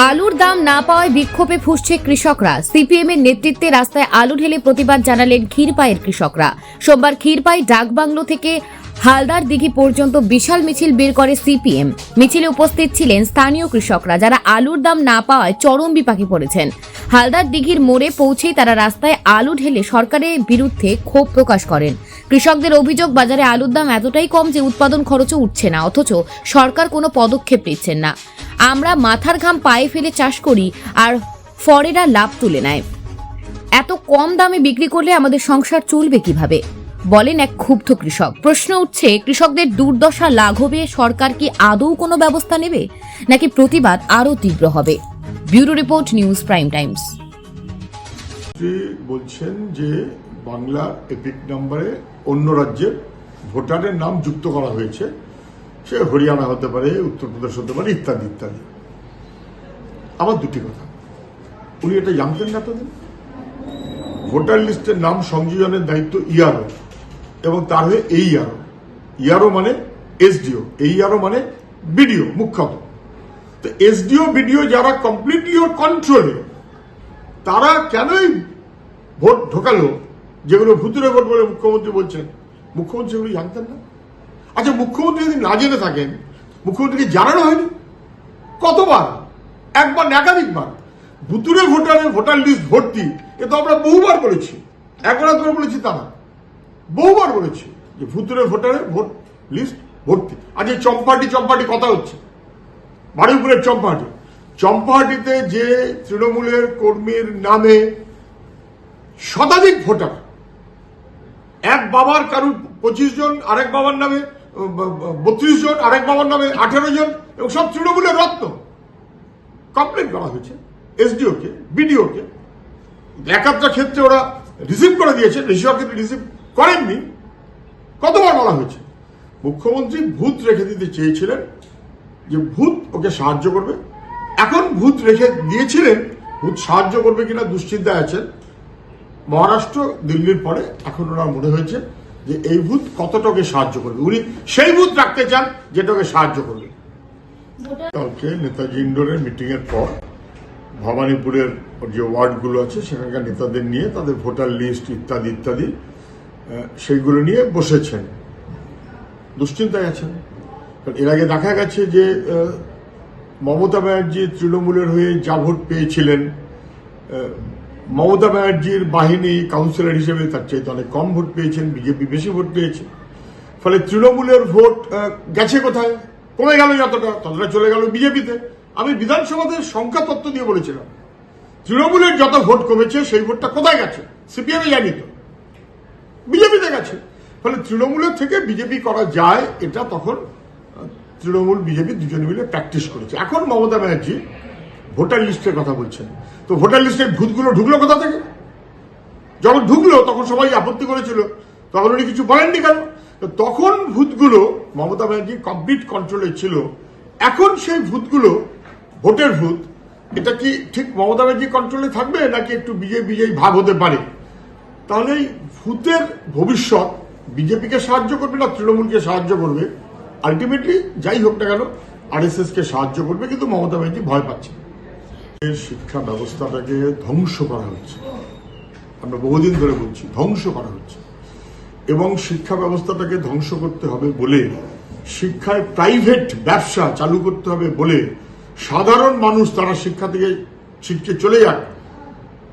আলুর দাম না পাওয়ায় বিক্ষোভে ফুঁসছে কৃষকরা। সিপিএম এর নেতৃত্বে রাস্তায় আলু ঢেলে প্রতিবাদ জানালেন ক্ষীরপাইয়ের কৃষকরা। সোমবার ক্ষীরপাই ডাকবাংলো থেকে হালদার দিঘি পর্যন্ত বিশাল মিছিল বের করে সিপিএম। মিছিলে উপস্থিত ছিলেন স্থানীয় কৃষকরা, যারা আলুর দাম না পাওয়ায় চরম বিপাকে পড়েছেন। হালদার দিঘির মোড়ে পৌঁছেই তারা রাস্তায় আলু ঢেলে সরকারের বিরুদ্ধে ক্ষোভ প্রকাশ করেন। কৃষকদের অভিযোগ, বাজারে আলুর দাম এতটাই কম যে উৎপাদন খরচও উঠছে না, অথচ সরকার কোনো পদক্ষেপ নিচ্ছেন না। আমরা মাথার ঘাম পায়ে ফেলে চাষ করি আর ফরেরা লাভ তুলে নেয়। এত কম দামে বিক্রি করলে আমাদের সংসার চলবে কিভাবে, বলেন এক ক্ষুব্ধ কৃষক। প্রশ্ন উঠছে, কৃষকদের দুর্দশা লাঘবে সরকার কি আদৌ কোনো ব্যবস্থা নেবে, নাকি প্রতিবাদ আরো তীব্র হবে? Bureau report, news prime Times. বলছেন যে বাংলা এপিক নাম্বারে অন্য রাজ্যের ভোটারের নাম যুক্ত করা হয়েছে, সে হরিয়ানা হতে পারে, উত্তরপ্রদেশ হতে পারে, ইত্যাদি ইত্যাদি। আবার দুটি কথা, উনি এটা জানতেন না এতদিন? ভোটার লিস্টের নাম সংযোজনের দায়িত্ব ইআরও এবং তার হয়ে এইআরও। ইআরও মানে এসডিও, এইআরও মানে বিডিও মুখ্যত। তো এসডিও বিডিও যারা কমপ্লিটলি ওর কন্ট্রোলে, তারা কেনই ভোট ঢোকালো যেগুলো ভুতুরে ভোট বলে মুখ্যমন্ত্রী বলছেন? মুখ্যমন্ত্রী সেগুলো জানতেন না? আচ্ছা, মুখ্যমন্ত্রী যদি না জেনে থাকেন, মুখ্যমন্ত্রীকে জানানো হয়নি? কতবার? একবার না একাধিকবার। ভুতুরে ভোটার লিস্ট ভর্তি, এ তো আমরা বহুবার বলেছি, একবার একবার বলেছি তা না, বহুবার বলেছি যে ভুতুরে ভোট লিস্ট ভর্তি। আজ এই চম্পাহাটি কথা হচ্ছে, বারুইপুরের চম্পাহাটিতে যে তৃণমূলের কর্মীর নামে শতাধিক ভোটার, এক বাবার কারুর 25 জন, আরেক বাবার নামে 32 জন, আরেক বাবার নামে 18 জন, এবং সব তৃণমূলের রত্ন, কমপ্লেন করা হয়েছে এসডিওকে, বিডিওকে। একাত্তর ক্ষেত্রে ওরা রিসিভ করে দিয়েছে, বেশিরভাগ ক্ষেত্রে রিসিভ করেননি। কতবার বলা হয়েছে? মুখ্যমন্ত্রী ভূত রেখে দিতে চেয়েছিলেন যে ভূত ওকে সাহায্য করবে। এখন ভূত রেখে দিয়েছিলেন, ভূত সাহায্য করবে কিনা দুশ্চিন্তায় আছেন। মহারাষ্ট্র, দিল্লির পরে এখন ওনার মনে হয়েছে যে এই ভূত কতটাকে সাহায্য করবে, উনি সেই ভূত রাখতে চান যেটাকে সাহায্য করবে। কালকে নেতাজি ইন্ডোরের মিটিং এর পর ভবানীপুরের যে ওয়ার্ডগুলো আছে সেখানকার নেতাদের নিয়ে তাদের ভোটার লিস্ট ইত্যাদি ইত্যাদি সেইগুলো নিয়ে বসেছেন, দুশ্চিন্তায় আছেন। এর আগে দেখা গেছে যে মমতা ব্যানার্জি তৃণমূলের হয়ে যা ভোট পেয়েছিলেন, মমতা ব্যানার্জির বাহিনী কাউন্সিলর হিসেবে তার চাইতে অনেক কম ভোট পেয়েছেন, বিজেপি বেশি ভোট পেয়েছে। ফলে তৃণমূলের ভোট গেছে কোথায়? কমে গেল, ততটা চলে গেল বিজেপিতে। আমি বিধানসভাতে সংখ্যা তত্ত্ব দিয়ে বলেছিলাম, তৃণমূলের যত ভোট কমেছে সেই ভোটটা কোথায় গেছে? সিপিএমে যায়নি তো, বিজেপিতে গেছে। ফলে তৃণমূলের থেকে বিজেপি করা যায়, এটা তখন তৃণমূল বিজেপি দুজনে মিলে প্র্যাকটিস করেছে। এখন মমতা ব্যানার্জি ভোটার লিস্টের কথা বলছেন, তো ভোটার লিস্টের ভূতগুলো ঢুকলো কোথা থেকে? যখন ঢুকলো তখন সবাই আপত্তি করেছিল, তখন উনি কিছু বলেননি কেন? তখন ভূতগুলো মমতা ব্যানার্জির কমপ্লিট কন্ট্রোলে ছিল। এখন সেই ভূতগুলো, ভোটের ভূত, এটা কি ঠিক মমতা ব্যানার্জির কন্ট্রোলে থাকবে, নাকি একটু বিজেপি ভাগ হতে পারে? তাহলে এই ভূতের ভবিষ্যৎ বিজেপিকে সাহায্য করবে না তৃণমূলকে সাহায্য করবে? আলটিমেটলি যাই হোক না কেন, আরএসএস কে সাহায্য করবে, কিন্তু মমতা ব্যানার্জি ভয় পাচ্ছে। শিক্ষা ব্যবস্থাটাকে ধ্বংস করা হচ্ছে, আমরা বহুদিন ধরে বলছি ধ্বংস করা হচ্ছে। এবং শিক্ষা ব্যবস্থাটাকে ধ্বংস করতে হবে বলে, শিক্ষায় প্রাইভেট ব্যবসা চালু করতে হবে বলে, সাধারণ মানুষ তারা শিক্ষা থেকে ছিটকে চলে যাক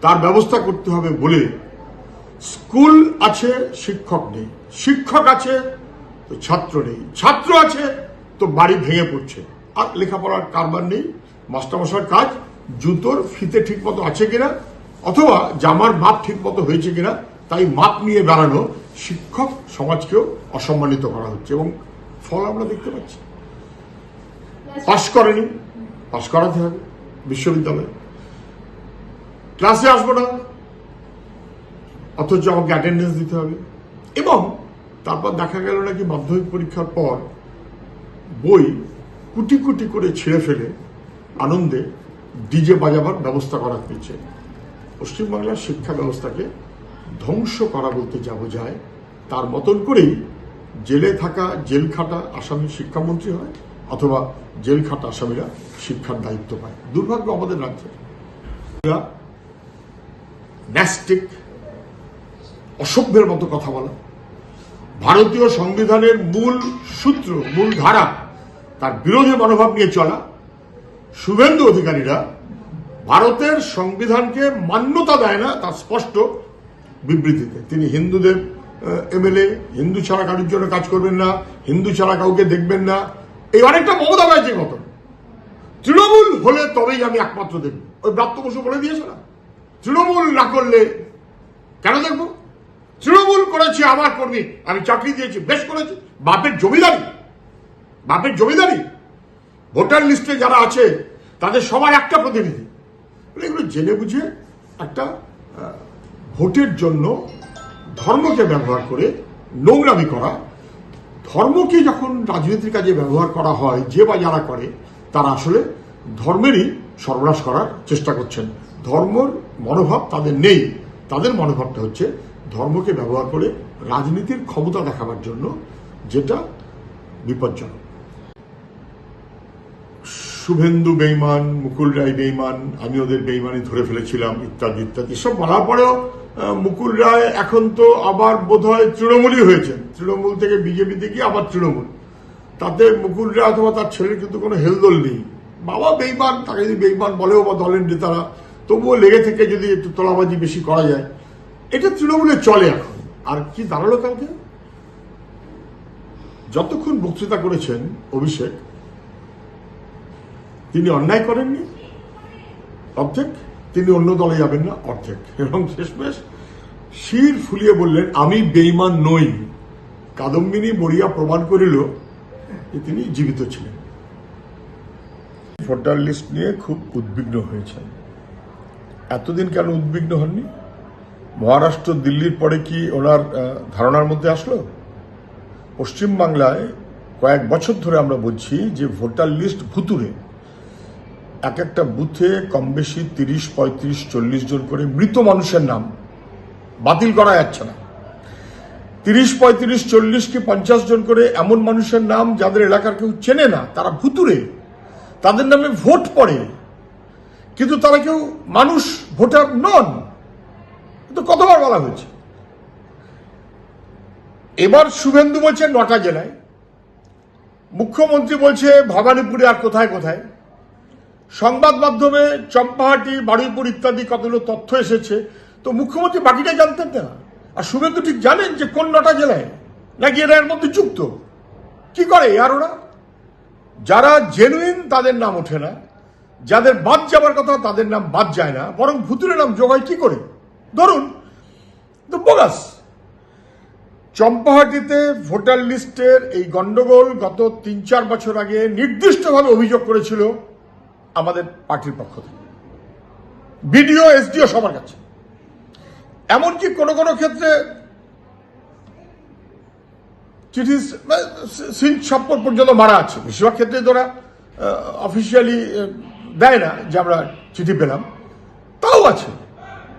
তার ব্যবস্থা করতে হবে বলে, স্কুল আছে শিক্ষক নেই, শিক্ষক আছে তো ছাত্র নেই, ছাত্র আছে তো বাড়ি ভেঙে পড়ছে, আর লেখাপড়ার কারবার নেই। মাস্টারমশাইয়ের কাজ জুতোর ফিতে ঠিক মতো আছে কিনা, অথবা জামার মাপ ঠিক মতো হয়েছে কিনা, তাই মাপ নিয়ে বেড়ানো শিক্ষক সমাজকেও অসম্মানিত করা হচ্ছে। এবং ফল আমরা দেখতে পাচ্ছি। পাশ করেনি, পাশ করাতে হবে বিশ্ববিদ্যালয়ে, ক্লাসে আসবো না অথচ আমাকে অ্যাটেন্ডেন্স দিতে হবে। এবং তারপর দেখা গেল নাকি মাধ্যমিক পরীক্ষার পর বই কুটি কুটি করে ছিঁড়ে ফেলে আনন্দে ডিজে বাজাবার ব্যবস্থা করা হয়েছে। পশ্চিমবাংলার শিক্ষা ব্যবস্থাকে ধ্বংস করা বলতে যা বোঝায়, তার মতন করেই জেলে থাকা, জেল খাটা আসামি শিক্ষামন্ত্রী হয়, অথবা জেল খাটা আসামিরা শিক্ষার দায়িত্ব পায়। দুর্ভাগ্য আমাদের রাজ্যের ন্যাস্টিক, অসভ্যের মতো কথা বলা, ভারতীয় সংবিধানের মূল সূত্র, মূল ধারা, তার বিরোধী মনোভাব নিয়ে চলা শুভেন্দু অধিকারীরা ভারতের সংবিধানকে মান্যতা দেয় না তার স্পষ্ট বিবৃতিতে। তিনি হিন্দুদের এমএলএ, হিন্দু ছাড়া কারোর জন্য কাজ করবেন না, হিন্দু ছাড়া কাউকে দেখবেন না, এই অনেকটা মমতা ব্যানার্জির মতো। তৃণমূল হলে তবেই আমি একমাত্র দেখব, ওই ব্রাত্য বসু বলে দিয়েছে না, তৃণমূল না করলে কেন দেখবো? তৃণমূল করেছে আমার কর্মী, আমি চাকরি দিয়েছি, বেশ করেছি। বাপের জমিদারি, বাপের জমিদারি। ভোটার লিস্টে যারা আছে তাদের সবার একটা প্রতিনিধি। এগুলো জেনে বুঝে একটা ভোটের জন্য ধর্মকে ব্যবহার করে নোংরামি করা। ধর্মকে যখন রাজনীতির কাজে ব্যবহার করা হয়, যে বা যারা করে তারা আসলে ধর্মেরই সর্বনাশ করার চেষ্টা করছেন। ধর্মের মনোভাব তাদের নেই, তাদের মনোভাবটা হচ্ছে ধর্মকে ব্যবহার করে রাজনীতির ক্ষমতা দেখাবার জন্য, যেটা বিপজ্জনক। শুভেন্দু বেইমান, মুকুল রায় বেইমান, আমি ওদের বেইমানি ধরে ফেলেছিলাম, ইত্যাদি ইত্যাদি সব বলার পরেও মুকুল রায় এখন তো আবার বোধহয় তৃণমূলই হয়েছেন, তৃণমূল থেকে বিজেপিতে গিয়ে আবার তৃণমূল। তাতে মুকুল রায় অথবা তার ছেলের কিন্তু কোনো হেলদোল নেই। বাবা বেইমান, তাকে যদি বেইমান বলেও বা দলের নেতারা, তবুও লেগে থেকে যদি একটু তোলাবাজি বেশি করা যায়, এটা তৃণমূলে চলে এখন। আর কি দাঁড়ালো কালকে? যতক্ষণ বক্তৃতা করেছেন অভিষেক, তিনি অন্যায় করেননি অর্ধেক, তিনি অন্য দলে যাবেন না অর্ধেক, এবং শেষমেশ শির ফুলিয়ে বললেন আমি বেইমান নই। কাদম্বিনী বরিয়া প্রমাণ করিল যে তিনি জীবিত ছিলেন। ভোটার লিস্ট নিয়ে খুব উদ্বিগ্ন হয়েছেন। এতদিন কেন উদ্বিগ্ন হননি? মহারাষ্ট্র, দিল্লির পরে কি ওনার ধারণার মধ্যে আসলো? পশ্চিমবাংলায় কয়েক বছর ধরে আমরা বলছি যে ভোটার লিস্ট ভুতুরে। এক একটা বুথে কম বেশি 30, 35, 40 জন করে মৃত মানুষের নাম বাতিল করা যাচ্ছে না। 30, 35, 40 কি 50 জন করে এমন মানুষের নাম যাদের এলাকার কেউ চেনে না, তারা ভুতুরে, তাদের নামে ভোট পড়ে, কিন্তু তারা কেউ মানুষ, ভোটার নন। তো কতবার বলা হয়েছে। এবার শুভেন্দু বলছে 9টা জেলায়, মুখ্যমন্ত্রী বলছে ভবানীপুরে আর কোথায় কোথায়, সংবাদ মাধ্যমে চম্পাহাটি, বারুইপুর ইত্যাদি কতগুলো তথ্য এসেছে। তো মুখ্যমন্ত্রী বাকিটা জানতেন না, আর শুভেন্দু ঠিক জানেন যে কোন 9টা জেলায়, নাকি এরা এর মধ্যে যুক্ত? কি করে আর ওরা? যারা জেনুইন তাদের নাম ওঠে না, যাদের বাদ যাবার কথা তাদের নাম বাদ যায় না, বরং ভুতুরে নাম জোগায় কি করে? ধরুন তো বোগাস। চম্পাহাটিতে ভোটার লিস্টের এই গন্ডগোল গত 3-4 বছর আগে নির্দিষ্টভাবে অভিযোগ করেছিল আমাদের পার্টির পক্ষ থেকে, বিডিও, এসডিও সবার কাছে। এমনকি কোনো কোনো ক্ষেত্রে চিঠি সিল ছাপ্পর পর্যন্ত মারা আছে। বেশিরভাগ ক্ষেত্রে তোরা অফিসিয়ালি দেয় না যে আমরা চিঠি পেলাম, তাও আছে।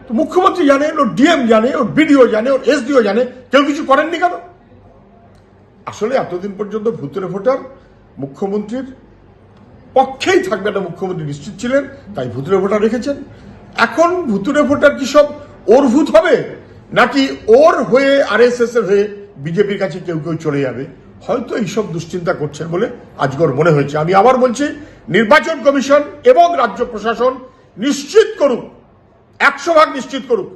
তো মুখ্যমন্ত্রী জানেন, ওর ডিএম জানে, ওর বিডিও জানে, ওর এসডিও জানে, কেউ কিছু করেননি কেন? আসলে এতদিন পর্যন্ত ভুতুরে ভোটার মুখ্যমন্ত্রীর পক্ষেই থাকবে না, মুখ্যমন্ত্রী নিশ্চিত ছিলেন, তাই ভুতুরে ভোটার রেখেছেন। এখন ভুতুরে ভোটার কি সব ওর ভূত হবে, নাকি ওর হয়ে আরএসএস এর হয়ে বিজেপির কাছে কেউ কেউ চলে যাবে? হয়তো এইসব দুশ্চিন্তা করছেন বলে আজগর মনে হয়েছে। আমি আবার বলছি, নির্বাচন কমিশন এবং রাজ্য প্রশাসন নিশ্চিত করুক, 100% নিশ্চিত করুক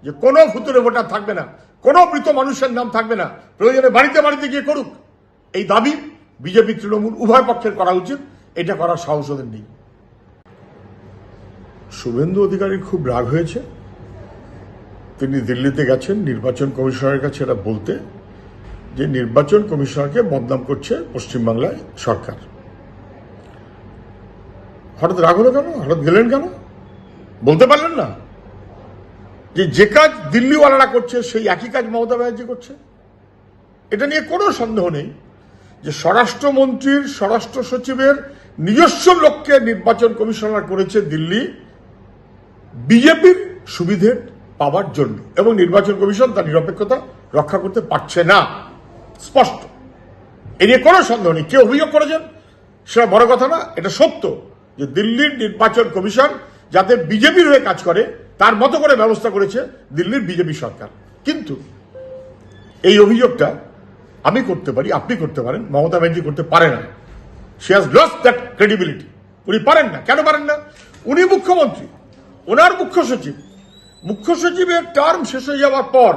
যে কোনো ভুতুরে ভোটার থাকবে না, কোনো মৃত মানুষের নাম থাকবে না। প্রয়োজনে বাড়িতে বাড়িতে গিয়ে করুক। এই দাবি বিজেপি, তৃণমূল উভয় পক্ষের করা উচিত। এটা করার সাহস ওদের নেই। শুভেন্দু অধিকারীর খুব রাগ হয়েছে। তিনি দিল্লিতে গেছেন নির্বাচন কমিশনারের কাছে এটা বলতে, যে নির্বাচন কমিশনারকে বদনাম করছে পশ্চিমবাংলায় সরকার। হঠাৎ রাগ হলো কেন? হঠাৎ গেলেন কেন? বলতে পারলেন না যে কাজ দিল্লিওয়ালারা করছে সেই একই কাজ মমতা ব্যানার্জি করছে? এটা নিয়ে কোনো সন্দেহ নেই যে স্বরাষ্ট্রমন্ত্রীর, স্বরাষ্ট্র সচিবের নিজস্ব লোককে নির্বাচন কমিশনার করেছে দিল্লি বিজেপির সুবিধে পাওয়ার জন্য, এবং নির্বাচন কমিশন তার নিরপেক্ষতা রক্ষা করতে পারছে না, স্পষ্ট। এ নিয়ে কোনো সন্দেহ নেই। কে অভিযোগ করেছেন? সেটা বড় কথা না, এটা সত্য যে দিল্লির নির্বাচন কমিশন যাতে বিজেপির হয়ে কাজ করে তার মতো করে ব্যবস্থা করেছে দিল্লির বিজেপি সরকার। কিন্তু এই অভিযোগটা আমি করতে পারি, আপনি করতে পারেন, মমতা ব্যানার্জি করতে পারে না। She has lost that credibility. উনি পারেন না। কেন পারেন না? উনি মুখ্যমন্ত্রী, ওনার মুখ্য সচিবের টার্ম শেষ হয়ে যাওয়ার পর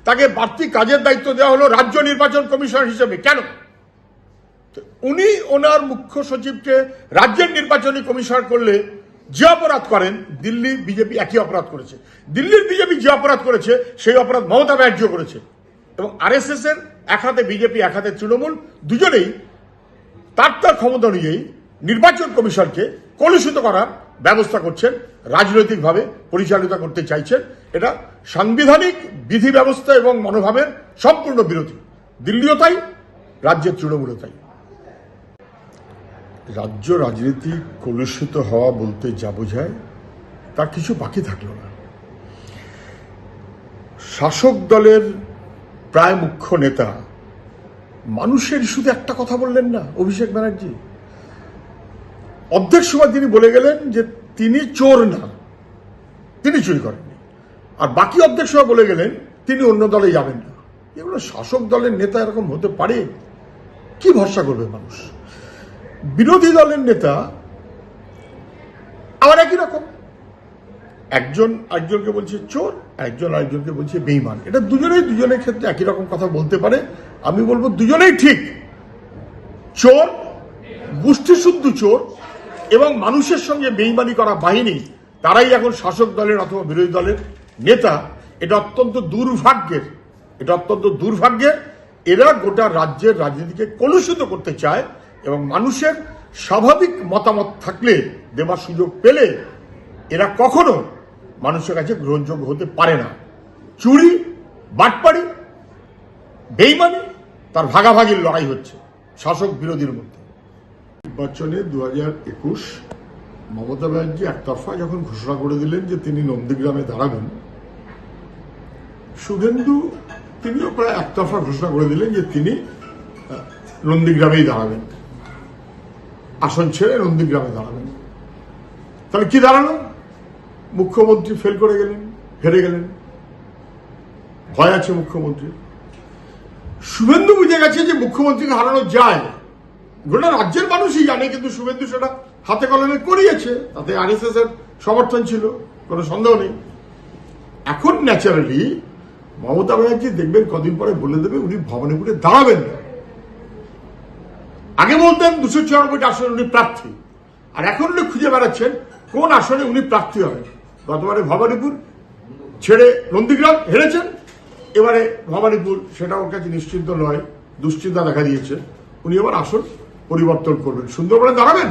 তাকে বাড়তি কাজের দায়িত্ব দেওয়া হলো রাজ্য নির্বাচন কমিশনার হিসেবে। কেন? উনি ওনার মুখ্য সচিবকে রাজ্যের নির্বাচনী কমিশনার করলে যে অপরাধ করেন, দিল্লি বিজেপি একই অপরাধ করেছে। দিল্লির বিজেপি যে অপরাধ করেছে সেই অপরাধ মমতা ব্যানার্জিও করেছে। এবং আরএসএস এর এক হাতে বিজেপি, এক হাতে তৃণমূল, দুজনেই তার ক্ষমতা অনুযায়ী নির্বাচন কমিশনকে কলুষিত করার ব্যবস্থা করছেন, রাজনৈতিকভাবে পরিচালিত করতে চাইছেন। এটা সাংবিধানিক বিধি ব্যবস্থা এবং মনোভাবের সম্পূর্ণ বিরোধী। দিল্লিও তাই, রাজ্যের তৃণমূলও তাই। রাজ্য রাজনীতি কলুষিত হওয়া বলতে যা বোঝায় তার কিছু বাকি থাকলো না। শাসক দলের প্রায় মুখ্য নেতা মানুষের শুধু একটা কথা বললেন না, অভিষেক ব্যানার্জি অর্ধেক সময় তিনি বলে গেলেন যে তিনি চোর না, তিনি চুরি করেননি, আর বাকি অর্ধেক সময় বলে গেলেন তিনি অন্য দলে যাবেন না। এগুলো শাসক দলের নেতা এরকম হতে পারে? কি ভরসা করবে মানুষ? বিরোধী দলের নেতা আবার একই রকম, একজন আরেকজনকে বলছে চোর, একজন আরেকজনকে বলছে বেঈমান। এটা দুজনের ক্ষেত্রে একই রকম কথা বলতে পারে। আমি বলবো দুজনেই ঠিক। চোর, গোষ্ঠীশুদ্ধ চোর এবং মানুষের সঙ্গে বেঈমানি করা বাহিনী, তারাই এখন শাসক দলের অথবা বিরোধী দলের নেতা। এটা অত্যন্ত দুর্ভাগ্যের। এরা গোটা রাজ্যের রাজনীতিকে কলুষিত করতে চায় এবং মানুষের স্বাভাবিক মতামত থাকলে, দেবার সুযোগ পেলে এরা কখনো মানুষের কাছে গ্রহণযোগ্য হতে পারে না। চুরি, বাটপাড়ি, বেঈমানি, তার ভাগাভাগির লড়াই হচ্ছে শাসক বিরোধীর মধ্যে। নির্বাচনে 2021 মমতা ব্যানার্জি একতরফা যখন ঘোষণা করে দিলেন যে তিনি নন্দীগ্রামে দাঁড়াবেন, শুভেন্দু তিনিও প্রায় একতরফা ঘোষণা করে দিলেন যে তিনি নন্দীগ্রামেই দাঁড়াবেন, আসন ছেড়ে নন্দীগ্রামে দাঁড়াবেন। তাহলে কি দাঁড়ালো? মুখ্যমন্ত্রী হেরে গেলেন। ভয় আছে মুখ্যমন্ত্রী। শুভেন্দু বুঝে গেছে যে মুখ্যমন্ত্রীকে হারানো যায়, গোটা রাজ্যের মানুষই জানে, কিন্তু শুভেন্দু সেটা হাতে কলমে করিয়েছে। তাতে আরএসএস এর সমর্থন ছিল, কোনো সন্দেহ নেই। এখন ন্যাচারালি মমতা ব্যানার্জি দেখবেন কদিন পরে বলে দেবে উনি ভবানীপুরে দাঁড়াবেন না। আগে বলতেন 294 আসনে উনি প্রার্থী, আর এখন উনি খুঁজে বেড়াচ্ছেন কোন আসনে উনি প্রার্থী হবেন। গতবারে ভবানীপুর ছেড়ে নন্দীগ্রাম হেরেছেন, এবারে ভবানীপুর সেটা ওর কাছে নিশ্চিন্ত নয়, দুশ্চিন্তা দেখা দিয়েছে। উনি এবার আসন পরিবর্তন করবেন, সুন্দরবনে দাঁড়াবেন।